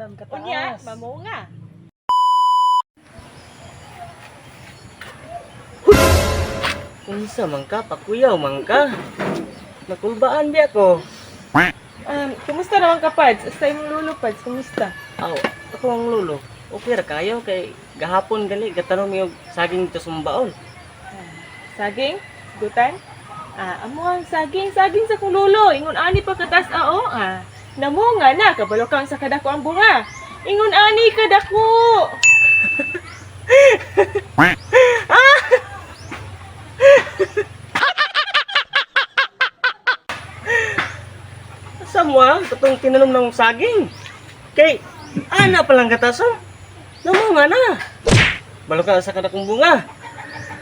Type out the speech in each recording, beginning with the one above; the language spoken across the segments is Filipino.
tam kataas. Unya, mamunga. Unsa man ka, pakuyaw man ka. Nakulbaan biya ko. Kumusta naman ka, Pads? Sa imong lulo, Pads, kumusta? Aw, ako ang lulo. Okay ra kayo kay gahapon gali gatanong mi og saging dito sumbaon. Saging? Gutan? Amo ang saging sa kong lulo. Ingon ani pa katas namunga na, kabalo kang sa kadako ang bunga. Ingon ani kadako. Asa mo katong tinanom ng saging? Kay ana pa lang gataso. Namunga na. Balo ka sa kadakong bunga.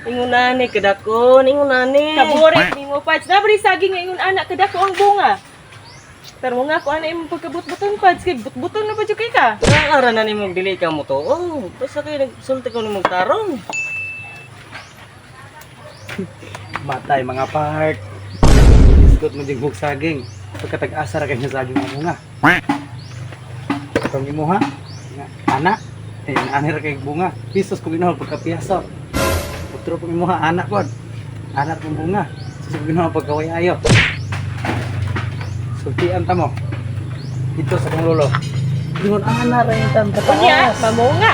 Ingon ani kadakon, ingon ani. Kaburik ni mo, Pads. Nabri saging nga ingon anak kadako ang bunga. Pero nga ko ana imong pagkabut-buton, Pads. Kay but-buton na pa jud kay ka. Ara na nimong dili ka mo to. Oh, basta kay nagsulti ko nimong tarong. Matay mga part. Isgot mo jing saging. Pagkatag-asa ra kay nga saging mo nga. Katong imo ha. Nga, anak. Ani ra kay bunga. Pisos ko ginawa pagkapiyaso. Putro ko imo ha anak pod. Anak kong bunga. Pisos ko ginawa pagkaway ayo. Sultian ta mo. Ito sa kong lolo. Ingon ana ra yung tam Unya, kataas. mamunga.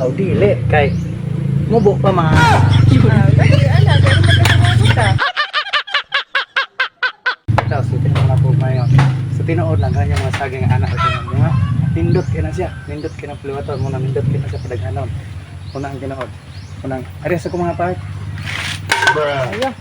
Aw dili kay mubo pa mga. Dali ana, pero magkakamuta. Ikaw, sultian mo na po ngayon. Sa tinuod lang kanya mga saging anak at yung mga nindot ka na siya. Nindot ka na paliwaton. Muna nindot ka na siya padaghanon. Unang tinood. Unang, ari sa ko mga part. Ayo.